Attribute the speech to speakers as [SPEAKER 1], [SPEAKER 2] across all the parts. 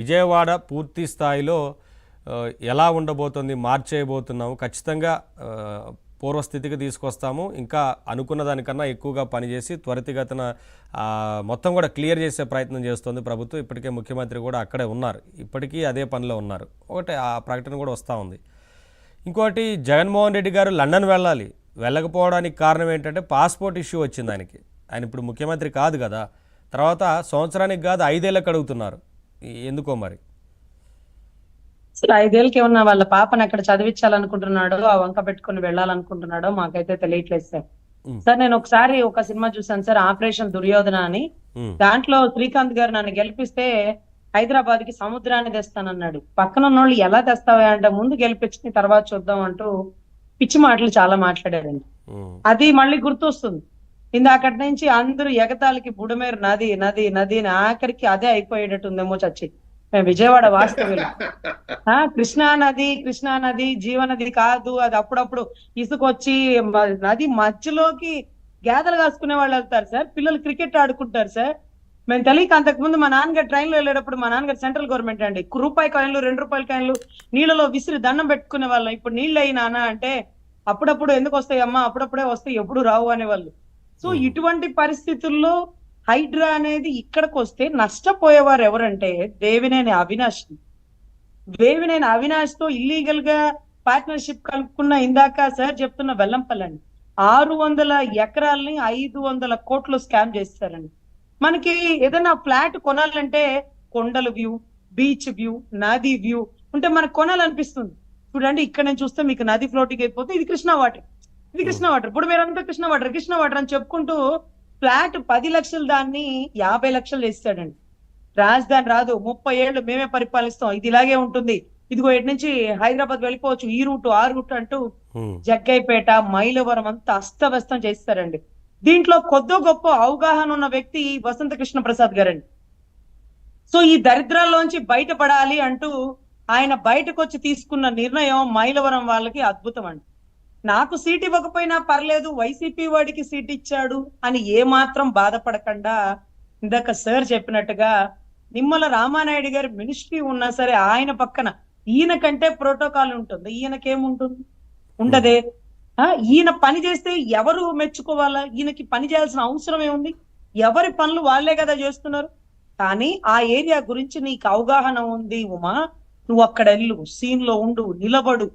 [SPEAKER 1] విజయవాడ పూర్తి స్థాయిలో ఎలా ఉండబోతుంది, మార్చేయబోతున్నాము, ఖచ్చితంగా పూర్వస్థితికి తీసుకొస్తాము, ఇంకా అనుకున్న దానికన్నా ఎక్కువగా పనిచేసి త్వరితగతిన మొత్తం కూడా క్లియర్ చేసే ప్రయత్నం చేస్తుంది ప్రభుత్వం. ఇప్పటికే ముఖ్యమంత్రి కూడా అక్కడే ఉన్నారు, ఇప్పటికీ అదే పనిలో ఉన్నారు. ఒకటి ఆ ప్రకటన కూడా వస్తూ ఉంది. ఇంకోటి, జగన్మోహన్ రెడ్డి గారు లండన్ వెళ్ళాలి, వెళ్ళకపోవడానికి కారణం ఏంటంటే పాస్పోర్ట్ ఇష్యూ వచ్చింది ఆయనకి. ఆయన ఇప్పుడు ముఖ్యమంత్రి కాదు కదా, తర్వాత సంవత్సరానికి కాదు 5 ఏళ్ళకి అడుగుతున్నారు. ఎందుకో మరి
[SPEAKER 2] అసలు 5 ఏళ్ళకి ఏమన్నా వాళ్ళ పాపను అక్కడ చదివించాలనుకుంటున్నాడో, ఆ వంక పెట్టుకుని వెళ్ళాలనుకుంటున్నాడో మాకైతే తెలియట్లేదు సార్. సార్ నేను ఒకసారి ఒక సినిమా చూసాను సార్, ఆపరేషన్ దుర్యోధన అని. దాంట్లో శ్రీకాంత్ గారు నన్ను గెలిపిస్తే హైదరాబాద్ కి సముద్రాన్ని తెస్తానన్నాడు. పక్కన ఉన్నోళ్ళు ఎలా తెస్తావా అంటే ముందు గెలిపించి తర్వాత చూద్దాం అంటూ పిచ్చి మాటలు చాలా మాట్లాడారండి. అది మళ్ళీ గుర్తొస్తుంది. ఇందాకటి నుంచి అందరూ ఎగతాళికి బుడమేరు నది నది నది అని ఆఖరికి అదే అయిపోయేటట్టుందేమో చచ్చి. మేము విజయవాడ వాస్తవ్యులు. కృష్ణా నది జీవనది కాదు, అది అప్పుడప్పుడు ఇసుకొచ్చి నది మధ్యలోకి గేదెలు కాసుకునే వాళ్ళు వెళ్తారు సార్, పిల్లలు క్రికెట్ ఆడుకుంటారు సార్. మేము తెలియక అంతకు ముందు మా నాన్నగారు ట్రైన్ లో వెళ్ళేటప్పుడు, మా నాన్నగారు సెంట్రల్ గవర్నమెంట్ అండి, రూపాయి కాయిన్లు 2 రూపాయల కాయిన్లు నీళ్ళలో విసిరి దండం పెట్టుకునే వాళ్ళం. ఇప్పుడు నీళ్ళు అయినా అంటే అప్పుడప్పుడు ఎందుకు వస్తాయి అమ్మా, అప్పుడప్పుడే వస్తాయి, ఎప్పుడు రావు అనేవాళ్ళు. సో ఇటువంటి పరిస్థితుల్లో హైడ్రా అనేది ఇక్కడికి వస్తే నష్టపోయేవారు ఎవరంటే దేవినేని అవినాష్. దేవినేని అవినాష్ తో ఇల్లీగల్ గా పార్ట్నర్షిప్ కలుపుకున్న, ఇందాక సార్ చెప్తున్న వెల్లంపల్లండి, 600 ఎకరాలని 500 కోట్లు స్కామ్ చేస్తారండి. మనకి ఏదైనా ఫ్లాట్ కొనాలంటే కొండల వ్యూ, బీచ్ వ్యూ, నది వ్యూ ఉంటే మనకు కొనాలనిపిస్తుంది. చూడండి ఇక్కడ నేను చూస్తే మీకు నది ఫ్లోటింగ్ అయిపోతే ఇది కృష్ణా వాటర్, ఇది కృష్ణా వాటర్, ఇప్పుడు మీరంతా కృష్ణా వాటర్ అని చెప్పుకుంటూ ఫ్లాట్ 10 లక్షలు దాన్ని 50 లక్షలు చేస్తాడండి. రాజధాని రాదు, 30 ఏళ్ళు మేమే పరిపాలిస్తాం, ఇది ఇలాగే ఉంటుంది, ఇదిగో ఇటు నుంచి హైదరాబాద్ వెళ్ళిపోవచ్చు, ఈ రూట్ ఆ రూట్ అంటూ జగ్గైపేట మైలవరం అంతా అస్తవ్యస్తం చేస్తారండి. దీంట్లో కొద్దో గొప్ప అవగాహన ఉన్న వ్యక్తి వసంత కృష్ణ ప్రసాద్ గారండి. సో ఈ దరిద్రాల్లోంచి బయటపడాలి అంటూ ఆయన బయటకు వచ్చి తీసుకున్న నిర్ణయం మైలవరం వాళ్ళకి అద్భుతం అండి. నాకు సీట్ ఇవ్వకపోయినా పర్లేదు, వైసీపీ వాడికి సీట్ ఇచ్చాడు అని ఏమాత్రం బాధపడకుండా, ఇందాక సార్ చెప్పినట్టుగా నిమ్మల రామానాయుడు గారి మినిస్ట్రీ ఉన్నా సరే ఆయన పక్కన ఈయన కంటే ప్రోటోకాల్ ఉంటుంది, ఈయనకేముంటుంది, ఉండదే. ఈయన పని చేస్తే ఎవరు మెచ్చుకోవాలా, ఈయనకి పని చేయాల్సిన అవసరం ఏముంది, ఎవరి పనులు వాళ్లే కదా చేస్తున్నారు. కానీ ఆ ఏరియా గురించి నీకు అవగాహన ఉంది ఉమా, నువ్వు అక్కడ వెళ్ళు, సీన్ లో ఉండు, నిలబడు,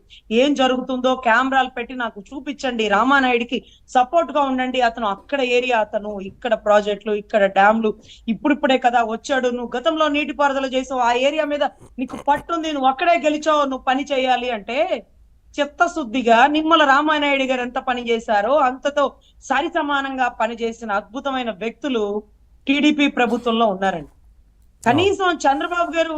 [SPEAKER 2] ఏం జరుగుతుందో కెమెరాలు పెట్టి నాకు చూపించండి, రామానాయుడికి సపోర్ట్ గా ఉండండి, అతను అక్కడ ఏరియా, అతను ఇక్కడ ప్రాజెక్టులు, ఇక్కడ డ్యామ్లు, ఇప్పుడిప్పుడే కదా వచ్చాడు, నువ్వు గతంలో నీటిపారుదల చేసావు, ఆ ఏరియా మీద నీకు పట్టుంది, నువ్వు అక్కడే గెలిచావు, నువ్వు పని చేయాలి అంటే చిత్తశుద్ధిగా నిమ్మల రామానాయుడు గారు ఎంత పని చేశారో అంతతో సరి సమానంగా పనిచేసిన అద్భుతమైన వ్యక్తులు టీడీపీ ప్రభుత్వంలో ఉన్నారండి. కనీసం చంద్రబాబు గారు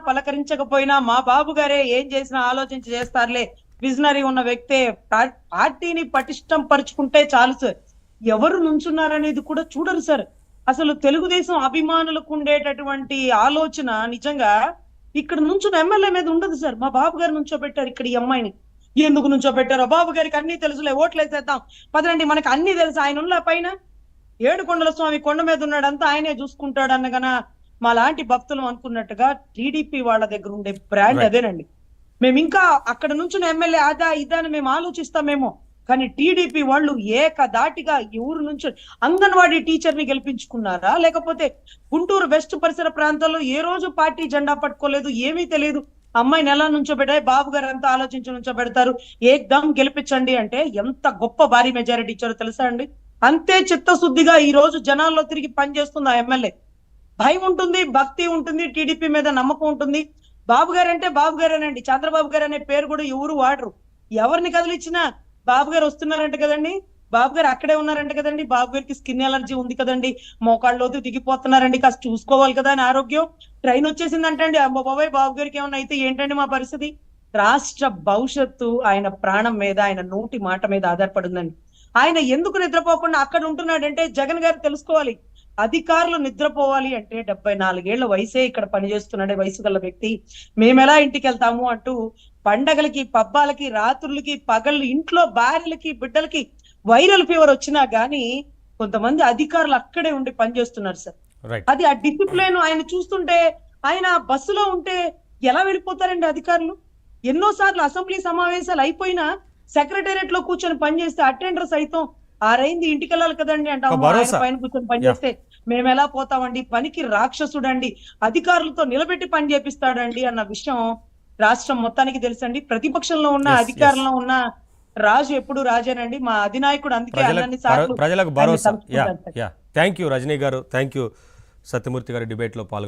[SPEAKER 2] పలకరించకపోయినా మా బాబు గారే ఏం చేసినా ఆలోచించి చేస్తారులే, విజనరీ ఉన్న వ్యక్తే, పార్టీని పటిష్టం పరుచుకుంటే చాలు సార్, ఎవరు నుంచున్నారనేది కూడా చూడరు సార్. అసలు తెలుగుదేశం అభిమానులకు ఉండేటటువంటి ఆలోచన నిజంగా ఇక్కడ నుంచున్న ఎమ్మెల్యే మీద ఉండదు సార్. మా బాబు గారు నుంచోబెట్టారు ఇక్కడ ఈ అమ్మాయిని, ఎందుకు నుంచోబెట్టారో బాబు గారికి అన్ని తెలుసులే, ఓట్లేసేద్దాం పదండి, మనకు అన్ని తెలుసు, ఆయన ఉన్న పైన ఏడుకొండల స్వామి కొండ మీద ఉన్నాడంతా ఆయనే చూసుకుంటాడు అన్నగన మా లాంటి భక్తులు అనుకున్నట్టుగా టీడీపీ వాళ్ళ దగ్గర ఉండే బ్రాండ్ అదేనండి. మేము ఇంకా అక్కడ నుంచిన ఎమ్మెల్యే అదా ఇదా అని మేము ఆలోచిస్తామేమో, కానీ టీడీపీ వాళ్ళు ఏకదాటిగా ఊరు నుంచి అంగన్వాడీ టీచర్ ని గెలిపించుకున్నారా, లేకపోతే గుంటూరు వెస్ట్ పరిసర ప్రాంతాల్లో ఏ రోజు పార్టీ జెండా పట్టుకోలేదు, ఏమీ తెలియదు, అమ్మాయిని ఎలా నుంచోబెట్టాయి, బాబు గారు అంతా ఆలోచించి నుంచోబెడతారు, ఏకదమ్ గెలిపించండి అంటే ఎంత గొప్ప భారీ మెజారిటీ ఇచ్చారో తెలుసా అండి. అంతే చిత్తశుద్ధిగా ఈ రోజు జనాల్లో తిరిగి పనిచేస్తుంది ఆ ఎమ్మెల్యే. భయం ఉంటుంది, భక్తి ఉంటుంది, టీడీపీ మీద నమ్మకం ఉంటుంది. బాబు గారు అంటే బాబు గారేనండి, చంద్రబాబు గారు అనే పేరు కూడా ఎవరు వాడరు. ఎవరిని కదిలిచ్చినా బాబు గారు వస్తున్నారంట కదండి, బాబు గారు అక్కడే ఉన్నారంట కదండి, బాబు గారికి స్కిన్ ఎలర్జీ ఉంది కదండి, మోకాళ్ళలోతు దిగిపోతున్నారండి, కాస్త చూసుకోవాలి కదా అని ఆరోగ్యం, ట్రైన్ వచ్చేసిందంటండి, అమ్మ బాబాయ్ బాబు గారికి ఏమన్నా అయితే ఏంటండి మా పరిస్థితి. రాష్ట్ర భవిష్యత్తు ఆయన ప్రాణం మీద, ఆయన నోటి మాట మీద ఆధారపడిందండి. ఆయన ఎందుకు నిద్రపోకుండా అక్కడ ఉంటున్నాడంటే జగన్ గారు తెలుసుకోవాలి. అధికారులు నిద్రపోవాలి అంటే 74 ఏళ్ల వయసే ఇక్కడ పనిచేస్తున్నాడే వయసు గల వ్యక్తి, మేమెలా ఇంటికి వెళ్తాము అంటూ పండగలకి, పబ్బాలకి, రాత్రులకి, పగళ్ళు ఇంట్లో భార్యలకి, బిడ్డలకి వైరల్ ఫీవర్ వచ్చినా గానీ కొంతమంది అధికారులు అక్కడే ఉండి పనిచేస్తున్నారు సార్.
[SPEAKER 1] రైట్.
[SPEAKER 2] అది ఆ డిసిప్లిన్ ఆయన చూస్తుంటే ఆయన బస్సులో ఉంటే ఎలా వెళ్ళిపోతారండి అధికారులు? ఎన్నోసార్లు అసెంబ్లీ సమావేశాలు అయిపోయినా సెక్రటేరియట్ లో కూర్చొని పనిచేస్తే అటెండర్ సైతం ఆరైంది ఇంటికి వెళ్ళాలి కదండి అంటే,
[SPEAKER 1] ఒక
[SPEAKER 2] అమ్మో, ఆయన
[SPEAKER 1] భరోసా.
[SPEAKER 2] పైన కూర్చొని పనిచేస్తే మేము ఎలా పోతామండి, పనికి రాక్షసుడండి, అధికారులతో నిలబెట్టి పని చేపిస్తాడండి అన్న విషయం రాష్ట్రం మొత్తానికి తెలుసండి. ప్రతిపక్షంలో ఉన్న
[SPEAKER 1] Yes, yes.
[SPEAKER 2] అధికారంలో ఉన్న రాజు ఎప్పుడు రాజేనండి. మా అధినాయకుడు అందుకే అన్ని సార్లు
[SPEAKER 1] ప్రజలకు
[SPEAKER 2] ఆయన్ని
[SPEAKER 1] భరోసా.
[SPEAKER 2] తలుచుకుంటారు సార్.
[SPEAKER 1] థ్యాంక్ యూ రజనీ గారు, థ్యాంక్ యూ సత్యమూర్తి గారు డిబేట్లో పాల్గొన్నారు.